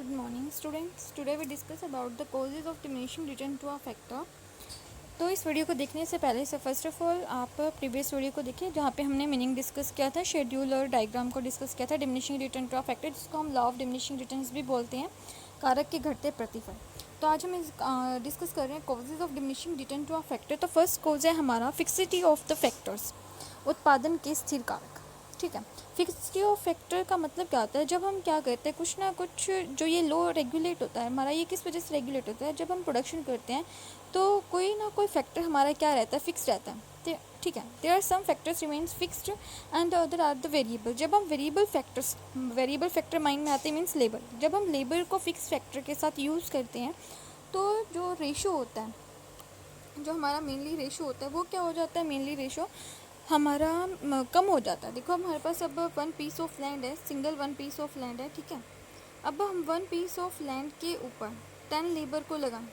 Good morning students. Today we discuss about the causes of diminishing return to a factor. तो इस video को देखने से पहले फर्स्ट ऑफ ऑल आप प्रीवियस वीडियो को देखिए जहाँ पे हमने मीनिंग डिस्कस किया था, शेड्यूल और डायग्राम को डिस्कस किया था diminishing return to a factor, जिसको हम लॉ ऑफ डिमिनिशिंग रिटर्न्स भी बोलते हैं, कारक के घटते प्रतिफल। तो आज हम डिस्कस कर रहे हैं causes of diminishing return to a factor. तो फर्स्ट कॉज है हमारा फिक्सिटी ऑफ द फैक्टर्स, उत्पादन के स्थिर कारक। ठीक है, फिक्सिटी ऑफ फैक्टर का मतलब क्या होता है, जब हम क्या करते हैं कुछ ना कुछ जो ये लो रेगुलेट होता है हमारा, ये किस वजह से रेगुलेट होता है, जब हम प्रोडक्शन करते हैं तो कोई ना कोई फैक्टर हमारा क्या रहता है, फिक्स रहता है। ठीक है, there are some factors remains fixed and other are the variable. जब हम वेरिएबल फैक्टर माइंड में आते हैं मीन्स लेबर, जब हम लेबर को फिक्स फैक्टर के साथ यूज़ करते हैं तो जो रेशो होता है, जो हमारा मेनली रेशो होता है वो क्या हो जाता है, मेनली रेशो हमारा कम हो जाता है। देखो हमारे पास अब 1 पीस ऑफ लैंड है, सिंगल 1 पीस ऑफ लैंड है। ठीक है, अब हम 1 पीस ऑफ लैंड के ऊपर 10 लेबर को लगाएं,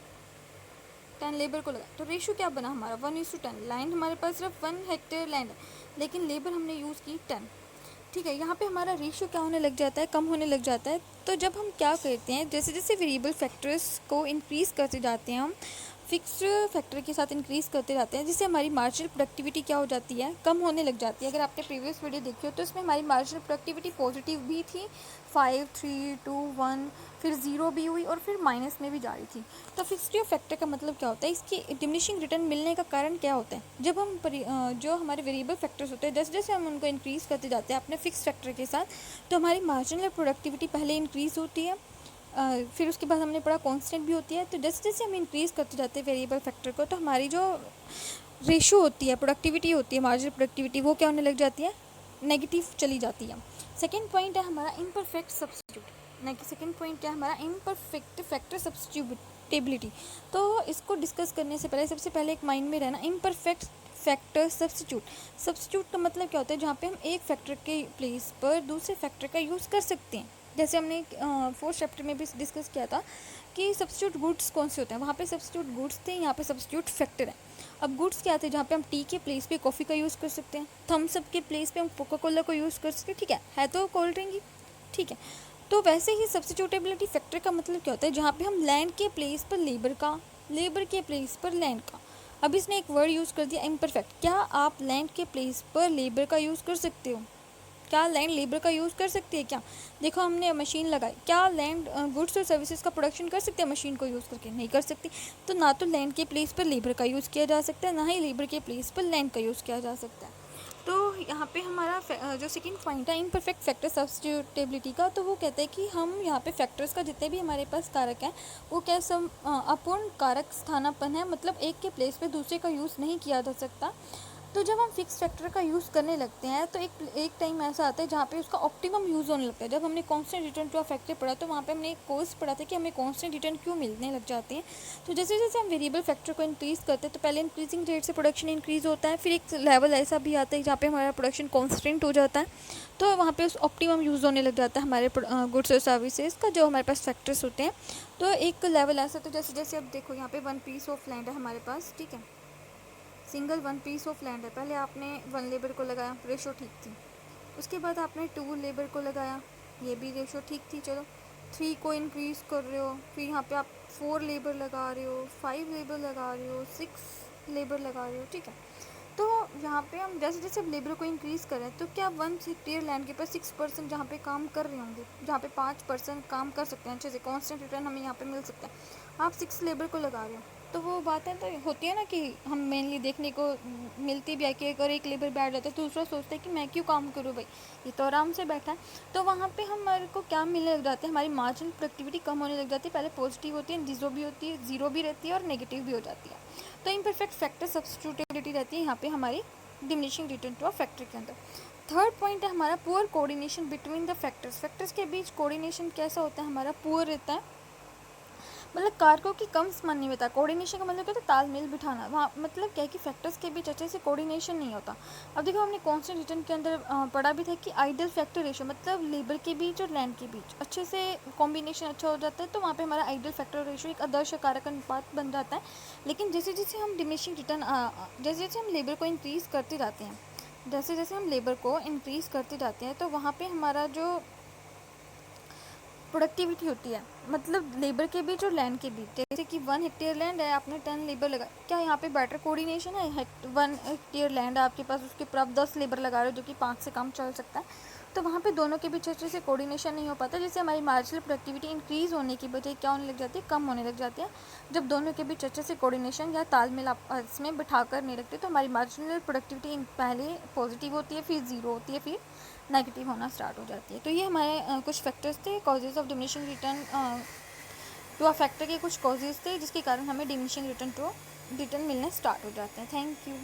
तो रेशो क्या बना हमारा 1:10। लैंड हमारे पास सिर्फ 1 हेक्टेयर लैंड है लेकिन लेबर हमने यूज़ की 10। ठीक है, यहाँ पे हमारा रेशो क्या होने लग जाता है, कम होने लग जाता है। तो जब हम क्या करते हैं, जैसे जैसे वेरिएबल फैक्टर्स को इंक्रीज़ करते जाते हैं, हम फिक्स्ड फैक्टर के साथ इंक्रीज़ करते जाते हैं, जिससे हमारी मार्जिनल प्रोडक्टिविटी क्या हो जाती है, कम होने लग जाती है। अगर आपने प्रीवियस वीडियो देखी हो तो इसमें हमारी मार्जिनल प्रोडक्टिविटी पॉजिटिव भी थी, 5, 3, 2, 1, फिर 0 भी हुई और फिर माइनस में भी जा रही थी। तो फिक्स्ड फैक्टर का मतलब क्या होता है, इसकी डिमिनिशिंग रिटर्न मिलने का कारण क्या होता है, जब हम जो हमारे वेरिएबल फैक्टर्स होते हैं जैसे जैसे हम उनको इंक्रीज़ करते जाते हैं अपने फिक्स फैक्टर के साथ, तो हमारी मार्जिनल प्रोडक्टिविटी पहले इंक्रीज़ होती है, फिर उसके बाद हमने पढ़ा कांस्टेंट भी होती है। तो जैसे जैसे हम इंक्रीज़ करते जाते हैं वेरिएबल फैक्टर को, तो हमारी जो रेशो होती है, प्रोडक्टिविटी होती है, मार्जिनल प्रोडक्टिविटी, वो क्या होने लग जाती है, नेगेटिव चली जाती है। सेकेंड पॉइंट है हमारा इम्परफेक्ट सब्स्टिट्यूट। सेकेंड पॉइंट क्या है हमारा, इम्परफेक्ट फैक्टर सब्स्टिट्यूटेबिलिटी। तो इसको डिस्कस करने से पहले सबसे पहले एक माइंड में रहना, इम्परफेक्ट फैक्टर सब्स्टिट्यूट का मतलब क्या होता है, जहाँ पे हम एक फैक्टर के प्लेस पर दूसरे फैक्टर का यूज़ कर सकते हैं। जैसे हमने 4th चैप्टर में भी डिस्कस किया था कि सब्स्टिट्यूट गुड्स कौन से होते हैं, वहाँ पे सब्स्टिट्यूट गुड्स थे, यहाँ पे सब्स्टिट्यूट फैक्टर है। अब गुड्स क्या थे, जहाँ पे हम टी के प्लेस पे कॉफ़ी का यूज़ कर सकते हैं, थम्स अप के प्लेस पे हम कोका कोला को यूज़ कर सकते हैं। ठीक है तो कोल्ड ड्रिंक ही। ठीक है, तो वैसे ही सब्स्टिट्यूटेबिलिटी फैक्टर का मतलब क्या होता है, जहाँ पे हम लैंड के प्लेस पर लेबर का, लेबर के प्लेस पर लैंड का। अब इसने एक वर्ड यूज़ कर दिया इम्परफेक्ट। क्या आप लैंड के प्लेस पर लेबर का यूज़ कर सकते हो, क्या लैंड लेबर का यूज़ कर सकती है क्या? देखो हमने मशीन लगाई, क्या लैंड गुड्स और सर्विसेज का प्रोडक्शन कर सकते हैं मशीन को यूज़ करके? नहीं कर सकती। तो ना तो लैंड के प्लेस पर लेबर का यूज़ किया जा सकता है, ना ही लेबर के प्लेस पर लैंड का यूज़ किया जा सकता है। तो यहाँ पे हमारा जो सेकंड पॉइंट है इम्परफेक्ट फैक्टर सब्स्टिट्यूटेबिलिटी का, तो वो कहते हैं कि हम यहाँ पे फैक्टर्स का जितने भी हमारे पास कारक हैं वो क्या सब अपूर्ण कारक स्थानापन्न है, मतलब एक के प्लेस पे दूसरे का यूज़ नहीं किया जा सकता। तो जब हम फिक्स फैक्टर का यूज़ करने लगते हैं तो एक टाइम ऐसा आता है जहाँ पे उसका ऑप्टिमम यूज़ होने लगता है। जब हमने constant return to a factor पढ़ा तो वहाँ पे हमने एक कोर्स पढ़ा था कि हमें कांस्टेंट रिटर्न क्यों मिलने लग जाते हैं। तो जैसे जैसे हम वेरिएबल फैक्टर को इंक्रीज़ करते हैं तो पहले इंक्रीजिंग रेट से प्रोडक्शन इंक्रीज़ होता है, फिर एक लेवल ऐसा भी आता है जहाँ पे हमारा प्रोडक्शन कॉन्स्टेंट हो जाता है, तो वहाँ पे उस ऑप्टिमम यूज़ होने लग जाता है हमारे गुड्स और सर्विसेज का, जो हमारे पास फैक्टर्स होते हैं। तो एक लेवल ऐसा, तो जैसे जैसे अब देखो यहाँ पे 1 पीस ऑफ लैंड है हमारे पास। ठीक है, सिंगल 1 पीस ऑफ लैंड है, पहले आपने 1 लेबर को लगाया, रेशो ठीक थी। उसके बाद आपने 2 लेबर को लगाया, ये भी रेशो ठीक थी। चलो 3 को इंक्रीज़ कर रहे हो, फिर यहाँ पे आप 4 लेबर लगा रहे हो, 5 लेबर लगा रहे हो, 6 लेबर लगा रहे हो। ठीक है, तो यहाँ पे हम जैसे जैसे अब लेबर को इंक्रीज़ करें तो क्या 1 हेक्टेयर लैंड के पास 6% जहाँ पे काम कर रहे होंगे, जहाँ पे 5% काम कर सकते हैं अच्छे से, कॉन्स्टेंट रिटर्न हमें यहाँ पे मिल सकता है। आप 6 लेबर को लगा रहे हो, तो वो बातें तो होती है ना कि हम मेनली देखने को मिलती भी है कि अगर एक लेबर बैठ जाता है तो दूसरा सोचता है कि मैं क्यों काम करूँ भाई, ये तो आराम से बैठा है। तो वहाँ पे हमारे को क्या मिलने लग जाता है, हमारी मार्जिनल प्रोडक्टिविटी कम होने लग जाती है। पहले पॉजिटिव होती है, जीरो भी होती है, जीरो भी रहती है और नेगेटिव भी हो जाती है। तो इम्परफेक्ट फैक्टर सब्स्टिट्यूटेबिलिटी रहती है यहाँ पे हमारी diminishing return to a factor के अंदर। थर्ड पॉइंट है हमारा poor coordination between the factors. Factors के बीच कोऑर्डिनेशन कैसा होता है हमारा, पुअर रहता है, मतलब कारकों की कम समन्वयता। कोऑर्डिनेशन का मतलब क्या होता है, तालमेल बिठाना। वहाँ मतलब क्या है कि फैक्टर्स के बीच अच्छे से कोऑर्डिनेशन नहीं होता। अब देखो हमने कांस्टेंट रिटर्न के अंदर पढ़ा भी था कि आइडियल फैक्टर रेशो, मतलब लेबर के बीच और लैंड के बीच अच्छे से कॉम्बिनेशन अच्छा हो जाता है, तो वहाँ पे हमारा आइडियल फैक्टर रेशो एक आदर्श कारक अनुपात बन जाता है। लेकिन जैसे जैसे हम डिमिनिशिंग रिटर्न जैसे जैसे हम लेबर को इंक्रीज़ करते जाते हैं, जैसे जैसे हम लेबर को इंक्रीज़ करते जाते हैं तो वहाँ पे हमारा जो प्रोडक्टिविटी होती है मतलब लेबर के बीच और लैंड के बीच, जैसे कि 1 हेक्टेयर लैंड है, आपने 10 लेबर लगा, क्या यहाँ पे बेटर कोऑर्डिनेशन है? 1 हेक्टेयर लैंड है आपके पास, उसके ऊपर आप 10 लेबर लगा रहे हो जो कि 5 से कम चल सकता है, तो वहाँ पे दोनों के बीच अच्छे से कोऑर्डिनेशन नहीं हो पाता, जिससे हमारी मार्जिनल प्रोडक्टिविटी इंक्रीज़ होने की बजाय क्या होने लग जाती है, कम होने लग जाती है। जब दोनों के बीच अच्छे से कोऑर्डिनेशन या तालमेल आप इसमें बिठा कर नहीं रखते, तो हमारी मार्जिनल प्रोडक्टिविटी पहले पॉजिटिव होती है, फिर ज़ीरो होती है, फिर नेगेटिव होना स्टार्ट हो जाती है। तो ये हमारे कुछ फैक्टर्स थे, causes of diminishing return to a factor के कुछ कॉजेज़ थे जिसके कारण हमें डिमिनिशिंग रिटर्न मिलने स्टार्ट हो जाते हैं। Thank you.